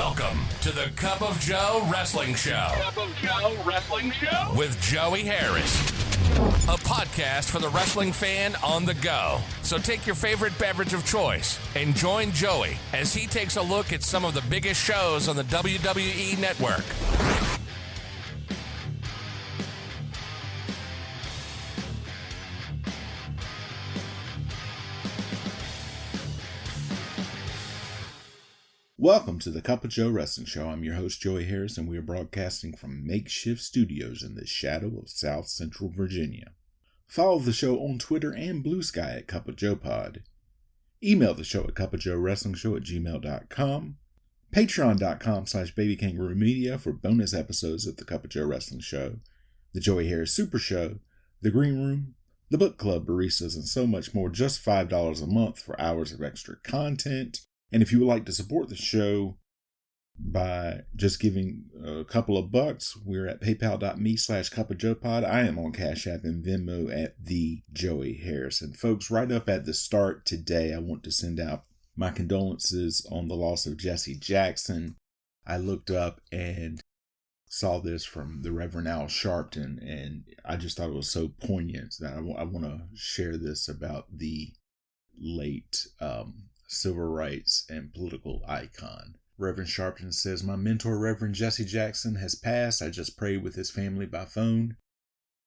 Welcome to the Cup of Joe Wrestling Show. Cup of Joe Wrestling Show? With Joey Harris. A podcast for the wrestling fan on the go. So take your favorite beverage of choice and join Joey as he takes a look at some of the biggest shows on the WWE Network. Welcome to the Cup of Joe Wrestling Show. I'm your host, Joey Harris, and we are broadcasting from makeshift studios in the shadow of South Central Virginia. Follow the show on Twitter and Blue Sky at Cup of Joe Pod. Email the show at cupofjoewrestlingshow@gmail.com. Patreon.com/BabyKangarooMedia for bonus episodes of the Cup of Joe Wrestling Show, the Joey Harris Super Show, the Green Room, the Book Club Baristas, and so much more. Just $5 a month for hours of extra content. And if you would like to support the show by just giving a couple of bucks, we're at paypal.me/cupofjoepod. I am on Cash App and Venmo at the Joey Harris. And folks, right up at the start today, I want to send out my condolences on the loss of Jesse Jackson. I looked up and saw this from the Reverend Al Sharpton, and I just thought it was so poignant that I want to share this about the late civil rights and political icon. Reverend Sharpton says, "My mentor, Reverend Jesse Jackson, has passed. I just prayed with his family by phone.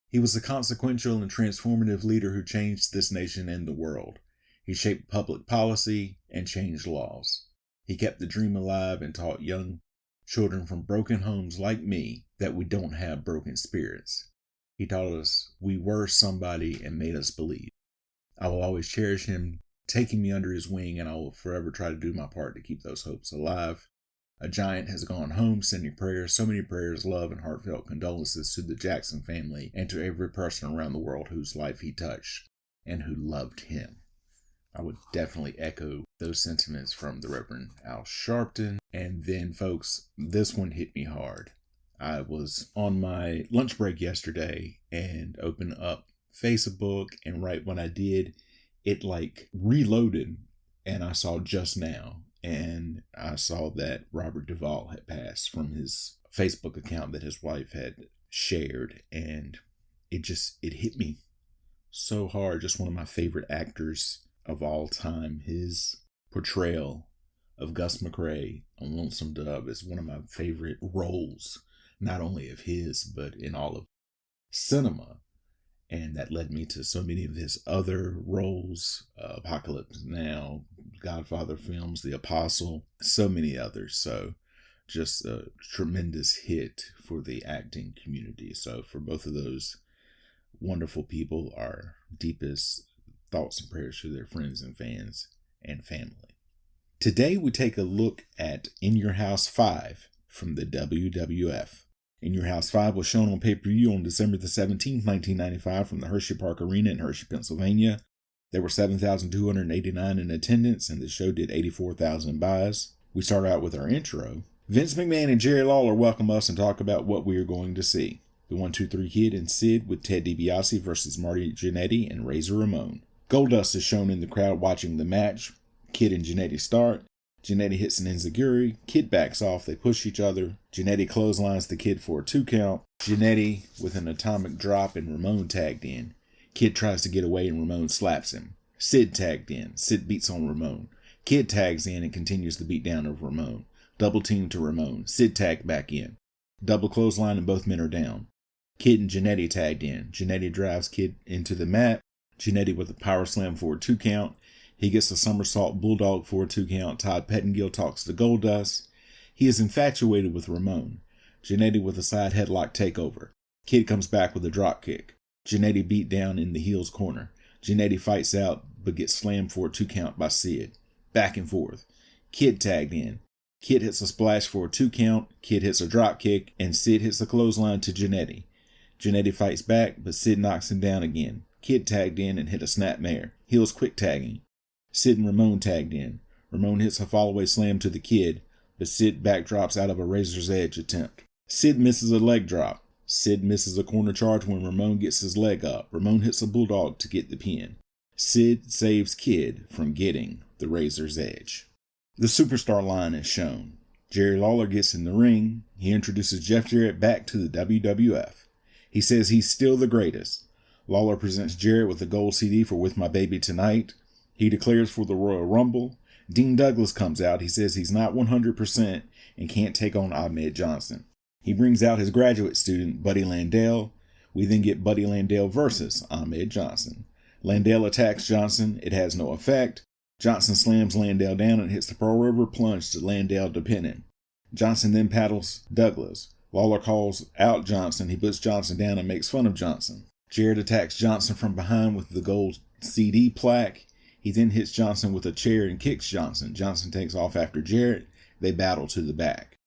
He was a consequential and transformative leader who changed this nation and the world. He shaped public policy and changed laws. He kept the dream alive and taught young children from broken homes like me that we don't have broken spirits. He taught us we were somebody and made us believe. I will always cherish him taking me under his wing, and I will forever try to do my part to keep those hopes alive. A giant has gone home, sending prayers, so many prayers, love, and heartfelt condolences to the Jackson family and to every person around the world whose life he touched and who loved him." I would definitely echo those sentiments from the Reverend Al Sharpton. And then, folks, this one hit me hard. I was on my lunch break yesterday and opened up Facebook, and right when I did, it reloaded, and I saw Just Now, and I saw that Robert Duvall had passed from his Facebook account that his wife had shared, and it hit me so hard. Just one of my favorite actors of all time. His portrayal of Gus McCrae on Lonesome Dove is one of my favorite roles, not only of his, but in all of cinema. And that led me to so many of his other roles, Apocalypse Now, Godfather films, The Apostle, so many others. So just a tremendous hit for the acting community. So for both of those wonderful people, our deepest thoughts and prayers to their friends and fans and family. Today we take a look at In Your House 5 from the WWF. In Your House 5 was shown on pay-per-view on December the 17th, 1995 from the Hershey Park Arena in Hershey, Pennsylvania. There were 7,289 in attendance, and the show did 84,000 buys. We start out with our intro. Vince McMahon and Jerry Lawler welcome us and talk about what we are going to see. The 1-2-3 Kid and Sid with Ted DiBiase versus Marty Jannetty and Razor Ramon. Goldust is shown in the crowd watching the match. Kid and Jannetty start. Jannetty hits an enziguri. Kid backs off. They push each other. Jannetty clotheslines the Kid for a 2 count. Jannetty with an atomic drop, and Ramon tagged in. Kid tries to get away and Ramon slaps him. Sid tagged in. Sid beats on Ramon. Kid tags in and continues the beatdown of Ramon. Double team to Ramon. Sid tagged back in. Double clothesline and both men are down. Kid and Jannetty tagged in. Jannetty drives Kid into the mat. Jannetty with a power slam for a 2 count. He gets a somersault Bulldog for a 2 count. Todd Pettengill talks to Goldust. He is infatuated with Ramon. Jannetty with a side headlock takeover. Kid comes back with a drop kick. Jannetty beat down in the heels corner. Jannetty fights out but gets slammed for a 2 count by Sid. Back and forth. Kid tagged in. Kid hits a splash for a 2 count. Kid hits a drop kick, and Sid hits a clothesline to Jannetty. Jannetty fights back, but Sid knocks him down again. Kid tagged in and hit a snapmare. Heels quick tagging. Sid and Ramon tagged in. Ramon hits a fallaway slam to the Kid, but Sid backdrops out of a Razor's Edge attempt. Sid misses a leg drop. Sid misses a corner charge when Ramon gets his leg up. Ramon hits a Bulldog to get the pin. Sid saves Kid from getting the Razor's Edge. The Superstar line is shown. Jerry Lawler gets in the ring. He introduces Jeff Jarrett back to the WWF. He says he's still the greatest. Lawler presents Jarrett with a gold CD for With My Baby Tonight. He declares for the Royal Rumble. Dean Douglas comes out. He says he's not 100% and can't take on Ahmed Johnson. He brings out his graduate student, Buddy Landel. We then get Buddy Landel versus Ahmed Johnson. Landel attacks Johnson. It has no effect. Johnson slams Landel down and hits the Pearl River plunge to Landel to pin him. Johnson then paddles Douglas. Lawler calls out Johnson. He puts Johnson down and makes fun of Johnson. Jarrett attacks Johnson from behind with the gold CD plaque. He then hits Johnson with a chair and kicks Johnson. Johnson takes off after Jarrett. They battle to the back.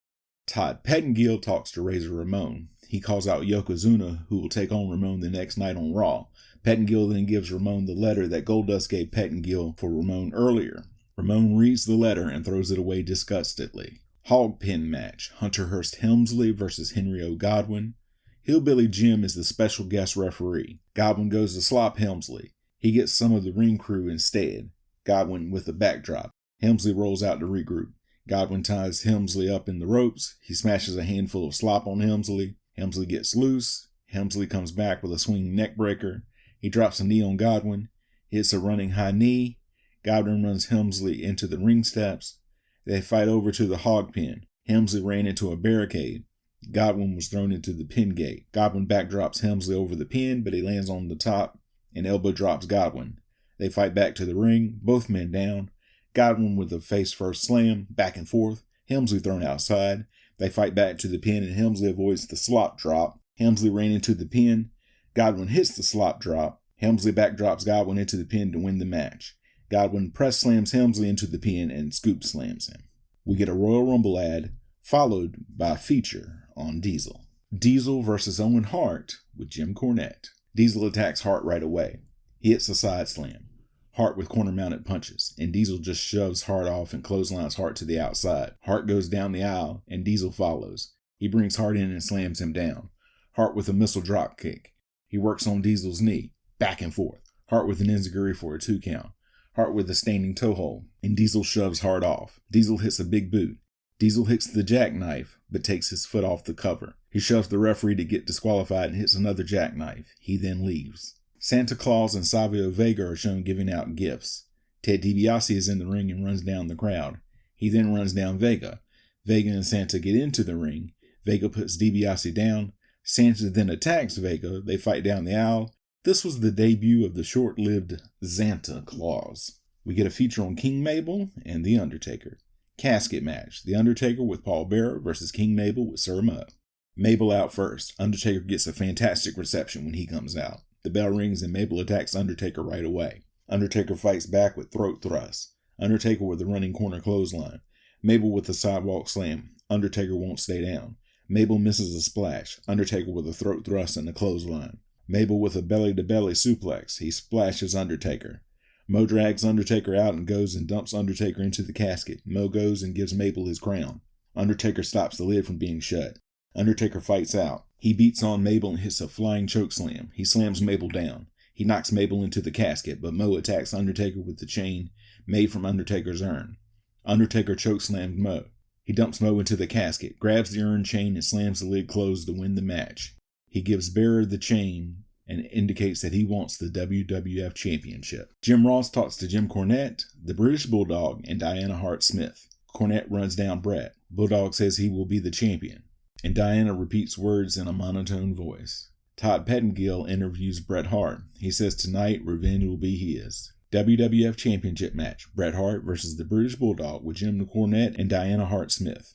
Todd Pettengill talks to Razor Ramon. He calls out Yokozuna, who will take on Ramon the next night on Raw. Pettengill then gives Ramon the letter that Goldust gave Pettengill for Ramon earlier. Ramon reads the letter and throws it away disgustedly. Hog pin match. Hunter Hearst Helmsley versus Henry O. Godwin. Hillbilly Jim is the special guest referee. Godwin goes to slop Helmsley. He gets some of the ring crew instead. Godwin with a backdrop. Helmsley rolls out to regroup. Godwin ties Helmsley up in the ropes. He smashes a handful of slop on Helmsley. Helmsley gets loose. Helmsley comes back with a swinging neck breaker. He drops a knee on Godwin. Hits a running high knee. Godwin runs Helmsley into the ring steps. They fight over to the hog pen. Helmsley ran into a barricade. Godwin was thrown into the pin gate. Godwin backdrops Helmsley over the pin, but he lands on the top and elbow drops Godwin. They fight back to the ring, both men down. Godwin with a face-first slam, back and forth. Helmsley thrown outside. They fight back to the pin and Helmsley avoids the slop drop. Helmsley ran into the pin. Godwin hits the slop drop. Helmsley backdrops Godwin into the pin to win the match. Godwin press slams Helmsley into the pin and scoop slams him. We get a Royal Rumble ad, followed by a feature on Diesel. Diesel versus Owen Hart with Jim Cornette. Diesel attacks Hart right away. He hits a side slam. Hart with corner-mounted punches, and Diesel just shoves Hart off and clotheslines Hart to the outside. Hart goes down the aisle, and Diesel follows. He brings Hart in and slams him down. Hart with a missile drop kick. He works on Diesel's knee, back and forth. Hart with an enziguri for a 2 count. Hart with a standing toe hold, and Diesel shoves Hart off. Diesel hits a big boot. Diesel hits the jackknife, but takes his foot off the cover. He shoves the referee to get disqualified and hits another jackknife. He then leaves. Santa Claus and Savio Vega are shown giving out gifts. Ted DiBiase is in the ring and runs down the crowd. He then runs down Vega. Vega and Santa get into the ring. Vega puts DiBiase down. Santa then attacks Vega. They fight down the aisle. This was the debut of the short-lived Santa Claus. We get a feature on King Mabel and The Undertaker. Casket match. The Undertaker with Paul Bearer versus King Mabel with Sir Mud. Mabel out first. Undertaker gets a fantastic reception when he comes out. The bell rings and Mabel attacks Undertaker right away. Undertaker fights back with throat thrusts. Undertaker with a running corner clothesline. Mabel with a sidewalk slam. Undertaker won't stay down. Mabel misses a splash. Undertaker with a throat thrust and a clothesline. Mabel with a belly-to-belly suplex. He splashes Undertaker. Mo drags Undertaker out and goes and dumps Undertaker into the casket. Mo goes and gives Mabel his crown. Undertaker stops the lid from being shut. Undertaker fights out. He beats on Mabel and hits a flying chokeslam. He slams Mabel down. He knocks Mabel into the casket, but Mo attacks Undertaker with the chain made from Undertaker's urn. Undertaker chokeslams Mo. He dumps Mo into the casket, grabs the urn chain and slams the lid closed to win the match. He gives Bearer the chain and indicates that he wants the WWF Championship. Jim Ross talks to Jim Cornette, the British Bulldog, and Diana Hart Smith. Cornette runs down Bret. Bulldog says he will be the champion, and Diana repeats words in a monotone voice. Todd Pettengill interviews Bret Hart. He says tonight revenge will be his. WWF Championship match. Bret Hart versus the British Bulldog with Jim Cornette and Diana Hart Smith.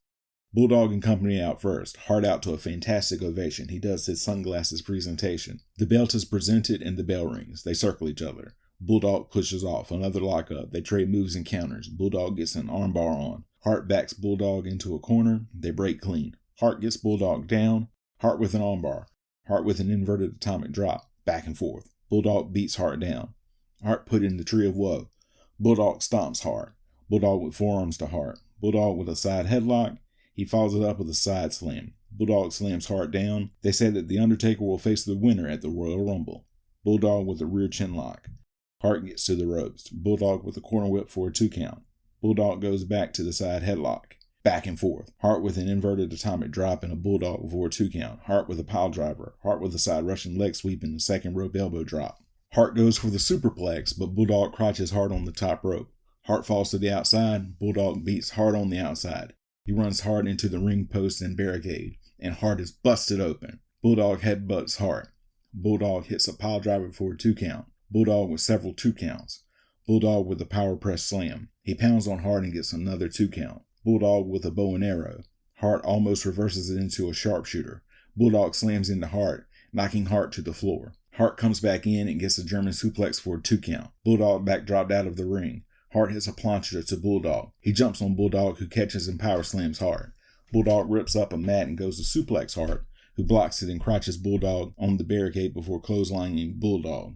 Bulldog and company out first. Hart out to a fantastic ovation. He does his sunglasses presentation. The belt is presented and the bell rings. They circle each other. Bulldog pushes off. Another lockup. They trade moves and counters. Bulldog gets an armbar on. Hart backs Bulldog into a corner. They break clean. Hart gets Bulldog down. Hart with an armbar. Hart with an inverted atomic drop. Back and forth. Bulldog beats Hart down. Hart put in the tree of woe. Bulldog stomps Hart. Bulldog with forearms to Hart. Bulldog with a side headlock. He follows it up with a side slam. Bulldog slams Hart down. They say that The Undertaker will face the winner at the Royal Rumble. Bulldog with a rear chin lock. Hart gets to the ropes. Bulldog with a corner whip for a 2 count. Bulldog goes back to the side headlock. back and forth. Hart with an inverted atomic drop and a Bulldog before a 2 count. Hart with a pile driver. Hart with a side Russian leg sweep and the second rope elbow drop. Hart goes for the superplex, but Bulldog crotches Hart on the top rope. Hart falls to the outside. Bulldog beats Hart on the outside. He runs Hart into the ring post and barricade, and Hart is busted open. Bulldog headbutts Hart. Bulldog hits a pile driver for a 2 count. Bulldog with several 2 counts. Bulldog with a power press slam. He pounds on Hart and gets another 2 count. Bulldog with a bow and arrow. Hart almost reverses it into a sharpshooter. Bulldog slams into Hart, knocking Hart to the floor. Hart comes back in and gets a German suplex for a 2 count. Bulldog backdropped out of the ring. Hart hits a plancha to Bulldog. He jumps on Bulldog, who catches and power slams Hart. Bulldog rips up a mat and goes to suplex Hart, who blocks it and crotches Bulldog on the barricade before clotheslining Bulldog.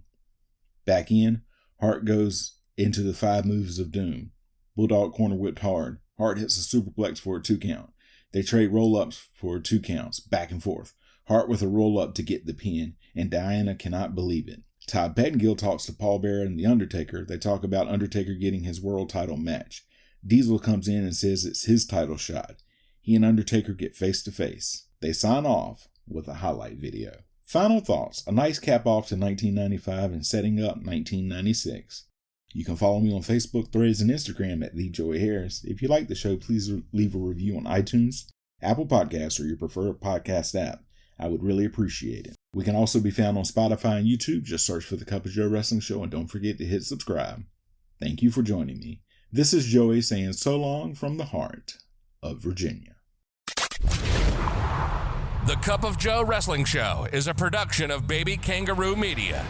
Back in, Hart goes into the 5 moves of doom. Bulldog corner whipped hard. Hart hits a superplex for a 2 count. They trade roll-ups for 2 counts, back and forth. Hart with a roll-up to get the pin, and Diana cannot believe it. Todd Pettengill talks to Paul Bearer and The Undertaker. They talk about Undertaker getting his world title match. Diesel comes in and says it's his title shot. He and Undertaker get face to face. They sign off with a highlight video. Final thoughts. A nice cap off to 1995 and setting up 1996. You can follow me on Facebook, Threads, and Instagram at TheJoeyHarris. If you like the show, please leave a review on iTunes, Apple Podcasts, or your preferred podcast app. I would really appreciate it. We can also be found on Spotify and YouTube. Just search for The Cup of Joe Wrestling Show and don't forget to hit subscribe. Thank you for joining me. This is Joey saying so long from the heart of Virginia. The Cup of Joe Wrestling Show is a production of Baby Kangaroo Media.